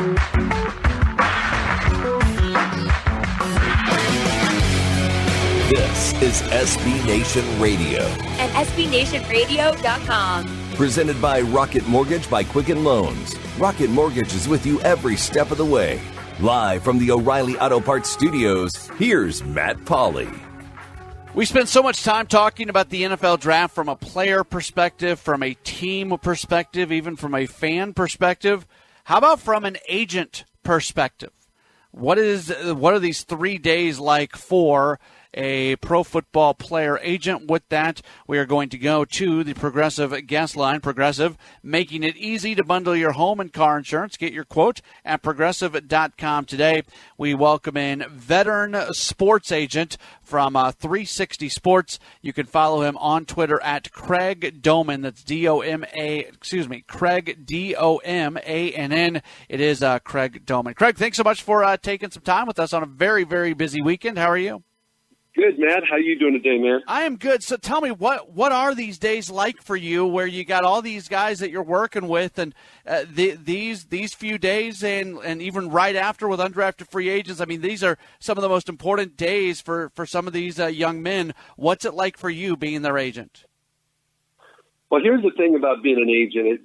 This is SB Nation Radio. At SBNationRadio.com. Presented by Rocket Mortgage by Quicken Loans. Rocket Mortgage is with you every step of the way. Live from the O'Reilly Auto Parts Studios, here's Matt Pauley. We spend so much time talking about the NFL draft from a player perspective, from a team perspective, even from a fan perspective. How about from an agent perspective? What are these 3 days like for a pro football player agent? With that, we are going to go to the Progressive guest line. Progressive, making it easy to bundle your home and car insurance. Get your quote at Progressive.com today. We welcome in veteran sports agent from 360 Sports. You can follow him on Twitter at Craig Domann. That's Craig Domann. It is Craig Domann. Craig, thanks so much for taking some time with us on a very, very busy weekend. How are you? Good, Matt. How you doing today, man? I am good. So tell me, what are these days like for you where you got all these guys that you're working with, and these few days and even right after with undrafted free agents? I mean, these are some of the most important days for some of these young men. What's it like for you being their agent? Well, here's the thing about being an agent.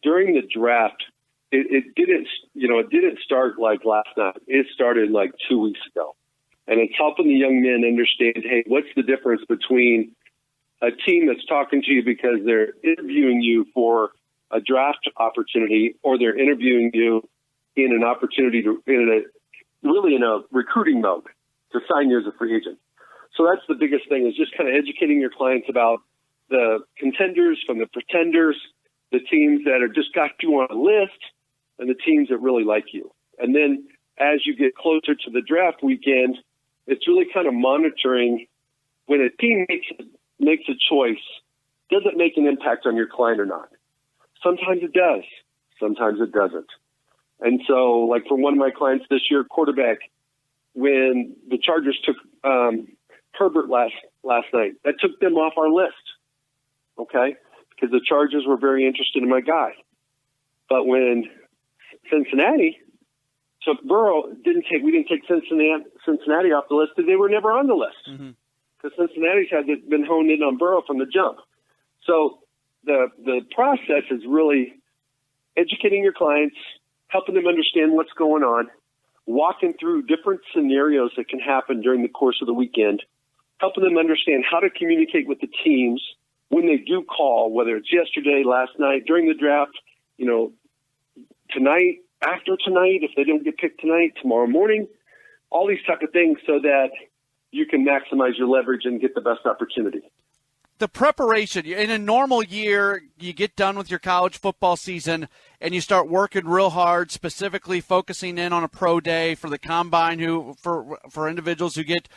During the draft, it didn't start like last night. It started like 2 weeks ago. And it's helping the young men understand, hey, what's the difference between a team that's talking to you because they're interviewing you for a draft opportunity, or they're interviewing you in an opportunity in a recruiting mode to sign you as a free agent. So that's the biggest thing, is just kind of educating your clients about the contenders from the pretenders, the teams that are just got you on a list, and the teams that really like you. And then as you get closer to the draft weekend, it's really kind of monitoring when a team makes a choice, does it make an impact on your client or not? Sometimes it does. Sometimes it doesn't. And so, like for one of my clients this year, quarterback, when the Chargers took Herbert last night, that took them off our list, okay? Because the Chargers were very interested in my guy. But when Cincinnati took Burrow, we didn't take Cincinnati off the list because they were never on the list. Because Cincinnati's had been honed in on Burrow from the jump. So the process is really educating your clients, helping them understand what's going on, walking through different scenarios that can happen during the course of the weekend, helping them understand how to communicate with the teams when they do call, whether it's yesterday, last night, during the draft, tonight, after tonight, if they don't get picked tonight, tomorrow morning, all these type of things, so that you can maximize your leverage and get the best opportunity. The preparation, in a normal year, you get done with your college football season and you start working real hard, specifically focusing in on a pro day for the combine, for individuals who get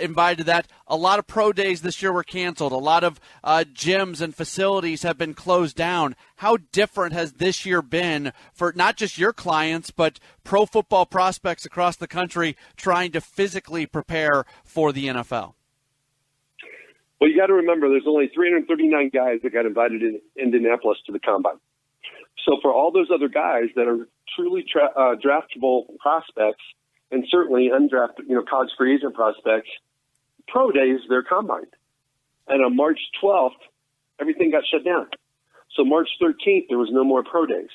invited to that. A lot of pro days this year were canceled. A lot of gyms and facilities have been closed down. How different has this year been for not just your clients, but pro football prospects across the country trying to physically prepare for the NFL? Well, you got to remember, there's only 339 guys that got invited in Indianapolis to the combine. So for all those other guys that are truly draftable prospects, and certainly undrafted, college free agent prospects, pro days, they're combined. And on March 12th, everything got shut down. So March 13th, there was no more pro days.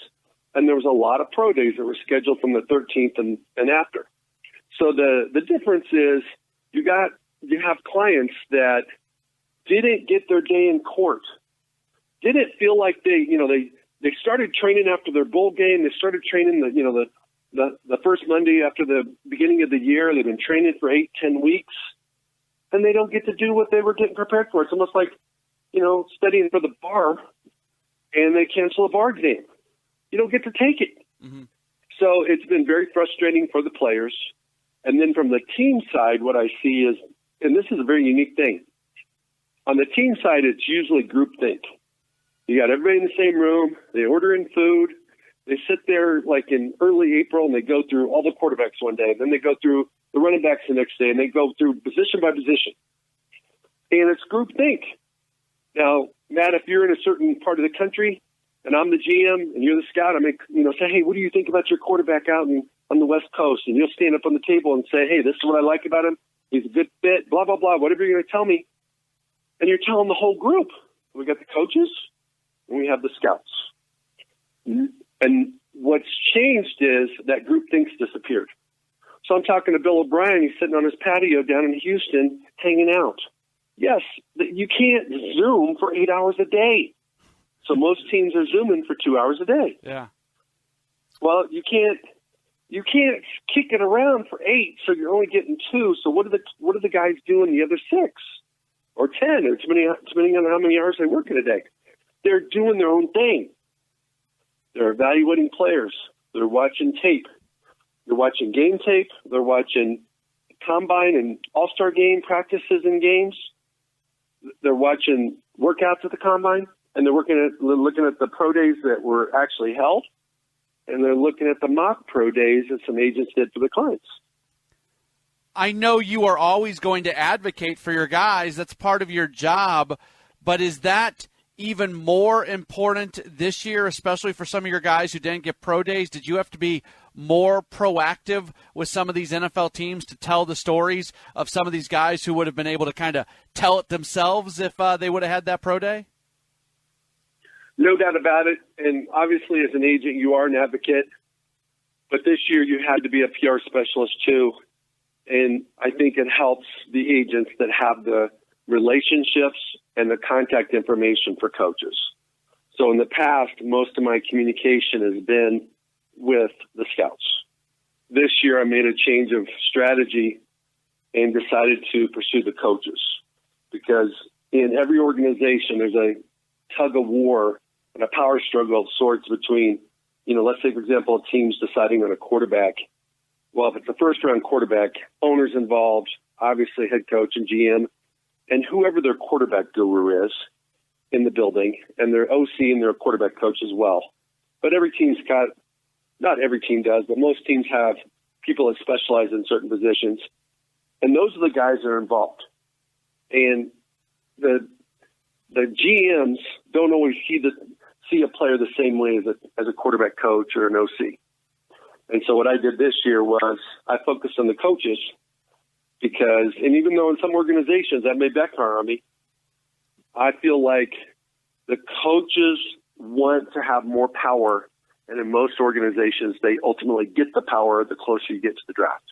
And there was a lot of pro days that were scheduled from the 13th and after. So the difference is you have clients that didn't get their day in court, didn't feel like they started training after their bowl game. They started training the first Monday after the beginning of the year. They've been training for 8-10 weeks, and they don't get to do what they were getting prepared for. It's almost like, studying for the bar, and they cancel a bar exam. You don't get to take it. Mm-hmm. So it's been very frustrating for the players. And then from the team side, what I see is, and this is a very unique thing, on the team side, it's usually groupthink. You got everybody in the same room. They order in food. They sit there like in early April, and they go through all the quarterbacks one day. Then they go through the running backs the next day, and they go through position by position. And it's groupthink. Now, Matt, if you're in a certain part of the country, and I'm the GM, and you're the scout, I may, say, hey, what do you think about your quarterback out on the West Coast? And you'll stand up on the table and say, hey, this is what I like about him. He's a good fit, blah, blah, blah, whatever you're going to tell me. And you're telling the whole group. We got the coaches, and we have the scouts. Mm-hmm. And what's changed is that groupthink's disappeared. So I'm talking to Bill O'Brien. He's sitting on his patio down in Houston hanging out. Yes, you can't Zoom for 8 hours a day. So most teams are Zooming for 2 hours a day. Yeah. Well, you can't kick it around for 8, so you're only getting 2. So what are the guys doing the other 6 or 10, or depending on how many hours they work in a day? They're doing their own thing. They're evaluating players. They're watching tape. They're watching game tape. They're watching combine and all-star game practices and games. They're watching workouts at the combine, and they're looking at the pro days that were actually held, and they're looking at the mock pro days that some agents did for the clients. I know you are always going to advocate for your guys. That's part of your job. But is that even more important this year, especially for some of your guys who didn't get pro days? Did you have to be more proactive with some of these NFL teams to tell the stories of some of these guys who would have been able to kind of tell it themselves if they would have had that pro day? No doubt about it. And obviously as an agent, you are an advocate. But this year you had to be a PR specialist too. And I think it helps the agents that have the relationships and the contact information for coaches. So in the past, most of my communication has been with the scouts. This year, I made a change of strategy and decided to pursue the coaches, because in every organization, there's a tug of war and a power struggle of sorts between, let's say, for example, a team's deciding on a quarterback. Well, if it's a first-round quarterback, owners involved, obviously head coach and GM, and whoever their quarterback guru is in the building, and their OC and their quarterback coach as well. But every team's got, not every team does, but most teams have people that specialize in certain positions. And those are the guys that are involved. And the GMs don't always see a player the same way as a quarterback coach or an OC. And so what I did this year was I focused on the coaches, because, and even though in some organizations that may backfire on me, I feel like the coaches want to have more power. And in most organizations, they ultimately get the power the closer you get to the draft.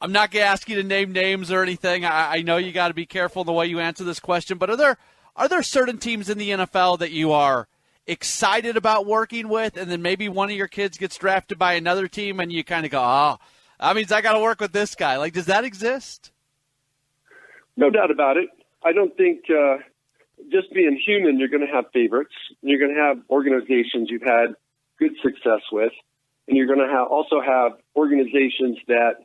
I'm not going to ask you to name names or anything. I know you got to be careful in the way you answer this question, but are there certain teams in the NFL that you are excited about working with, and then maybe one of your kids gets drafted by another team and you kind of go, oh, that means I got to work with this guy? Like, does that exist? No doubt about it. I don't think just being human, you're going to have favorites. You're going to have organizations you've had good success with, and you're going to also have organizations that,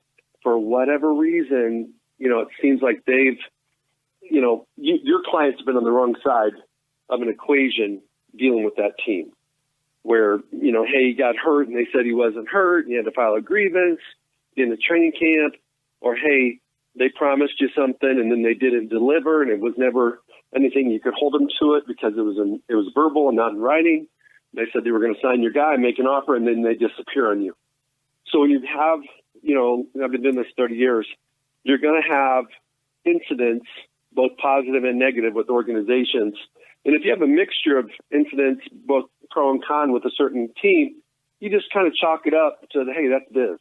for whatever reason, it seems like they've, your client's been on the wrong side of an equation dealing with that team, where, hey, he got hurt and they said he wasn't hurt, and you had to file a grievance in the training camp, or, hey, they promised you something and then they didn't deliver, and it was never anything you could hold them to it because it was verbal and not in writing. They said they were going to sign your guy, make an offer, and then they disappear on you. So when you have, I've been doing this 30 years, you're going to have incidents, both positive and negative, with organizations. And if you have a mixture of incidents, both pro and con, with a certain team, you just kind of chalk it up to, hey, that's biz.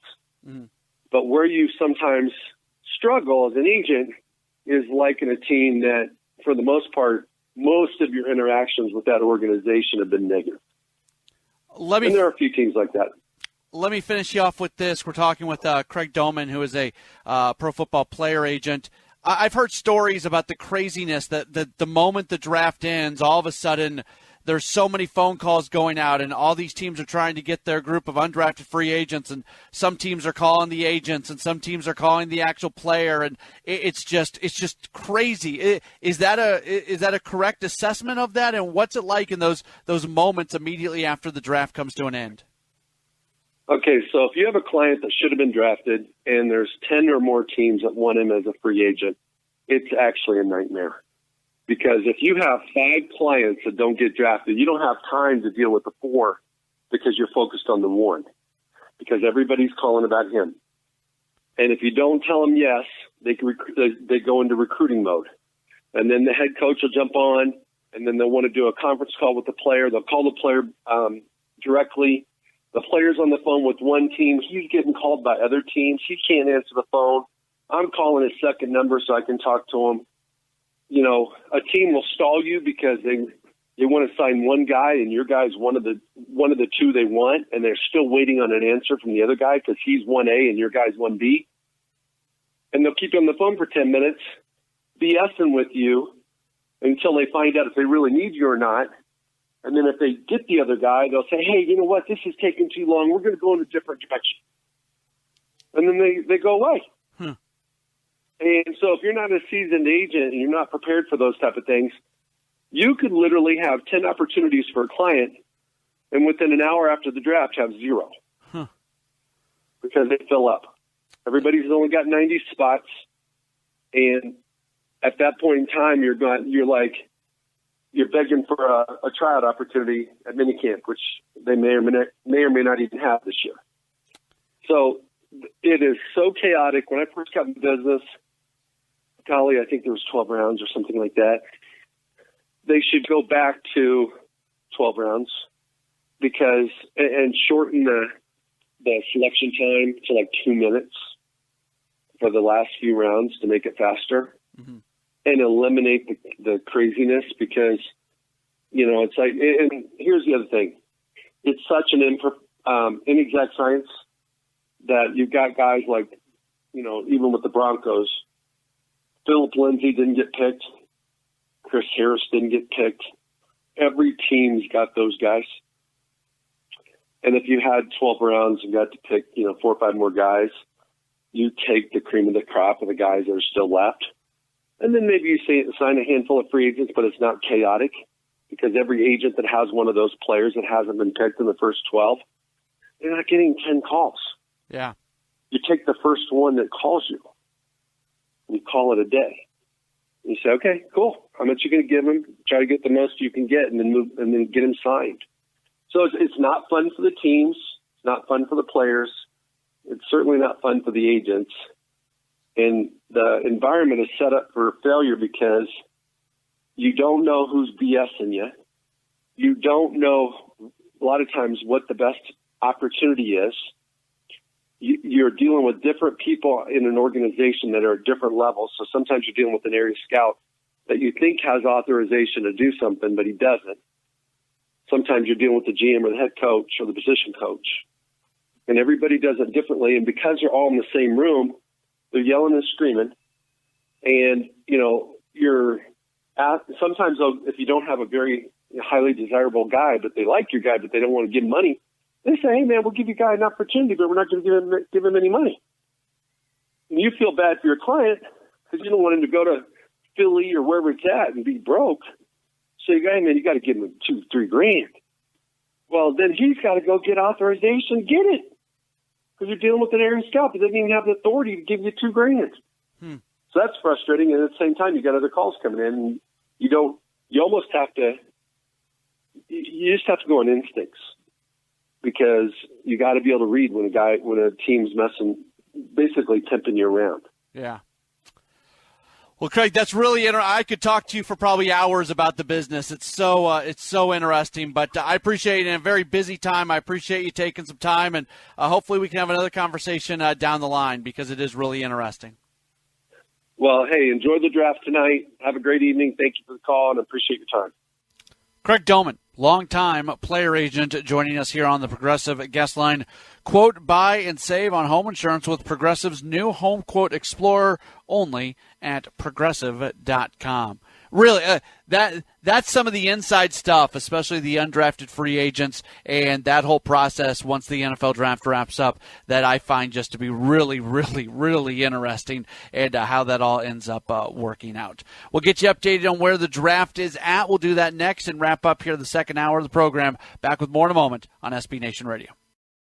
Mm. But where you sometimes struggle as an agent is like in a team that, for the most part, most of your interactions with that organization have been negative. And there are a few teams like that. Let me finish you off with this. We're talking with Craig Domann, who is a pro football player agent. I've heard stories about the craziness that the moment the draft ends, all of a sudden there's so many phone calls going out, and all these teams are trying to get their group of undrafted free agents, and some teams are calling the agents, and some teams are calling the actual player, and it's just crazy. Is that a correct assessment of that? And what's it like in those moments immediately after the draft comes to an end? Okay, so if you have a client that should have been drafted and there's 10 or more teams that want him as a free agent, it's actually a nightmare. Because if you have 5 clients that don't get drafted, you don't have time to deal with the 4 because you're focused on the 1, because everybody's calling about him. And if you don't tell them yes, they go into recruiting mode. And then the head coach will jump on, and then they'll want to do a conference call with the player. They'll call the player directly. The player's on the phone with one team. He's getting called by other teams. He can't answer the phone. I'm calling his second number so I can talk to him. You know, a team will stall you because they want to sign one guy, and your guy's one of the 2 they want, and they're still waiting on an answer from the other guy because he's 1A and your guy's 1B. And they'll keep you on the phone for 10 minutes, BSing with you until they find out if they really need you or not. And then if they get the other guy, they'll say, hey, you know what, this is taking too long. We're going to go in a different direction. And then they go away. And so if you're not a seasoned agent and you're not prepared for those type of things, you could literally have 10 opportunities for a client and within an hour after the draft have 0 because they fill up. Everybody's only got 90 spots. And at that point in time, you're begging for a tryout opportunity at minicamp, which they may or may not even have this year. So it is so chaotic. When I first got in business, golly, I think there was 12 rounds or something like that. They should go back to 12 rounds and shorten the selection time to like 2 minutes for the last few rounds to make it faster, and eliminate the craziness because, you know, it's like, and here's the other thing. It's such an inexact science that you've got guys like, you know, even with the Broncos, Philip Lindsay didn't get picked. Chris Harris didn't get picked. Every team's got those guys. And if you had 12 rounds and got to pick, you know, 4 or 5 more guys, you take the cream of the crop of the guys that are still left. And then maybe you sign a handful of free agents, but it's not chaotic because every agent that has one of those players that hasn't been picked in the first 12, they're not getting 10 calls. Yeah. You take the first one that calls you. You call it a day. You say, okay, cool. How much you going to give him? Try to get the most you can get, and then get him signed. So it's not fun for the teams. It's not fun for the players. It's certainly not fun for the agents. And the environment is set up for failure because you don't know who's BSing you. You don't know a lot of times what the best opportunity is. You're dealing with different people in an organization that are at different levels. So sometimes you're dealing with an area scout that you think has authorization to do something, but he doesn't. Sometimes you're dealing with the GM or the head coach or the position coach. And everybody does it differently. And because you're all in the same room, they're yelling and screaming. And, you know, sometimes if you don't have a very highly desirable guy, but they like your guy, but they don't want to give money, they say, hey, man, we'll give you a guy an opportunity, but we're not going to give him any money. And you feel bad for your client because you don't want him to go to Philly or wherever it's at and be broke. So you go, hey, man, you got to give him $2-3 grand. Well, then he's got to go get authorization, get it. Because you're dealing with an area scout that doesn't even have the authority to give you $2 grand. So that's frustrating. And at the same time, you got other calls coming in. And you almost have to, you just have to go on instincts. Because you got to be able to read when a team's basically tempting you around. Yeah. Well, Craig, that's really interesting. I could talk to you for probably hours about the business. It's so interesting. But I appreciate it in a very busy time. I appreciate you taking some time, and hopefully we can have another conversation down the line because it is really interesting. Well, hey, enjoy the draft tonight. Have a great evening. Thank you for the call, and I appreciate your time. Craig Domann, longtime player agent, joining us here on the Progressive Guest Line. Quote, buy and save on home insurance with Progressive's new Home Quote Explorer only at Progressive.com. Really, that's some of the inside stuff, especially the undrafted free agents and that whole process once the NFL draft wraps up that I find just to be really, really, really interesting and how that all ends up working out. We'll get you updated on where the draft is at. We'll do that next and wrap up here the second hour of the program. Back with more in a moment on SB Nation Radio.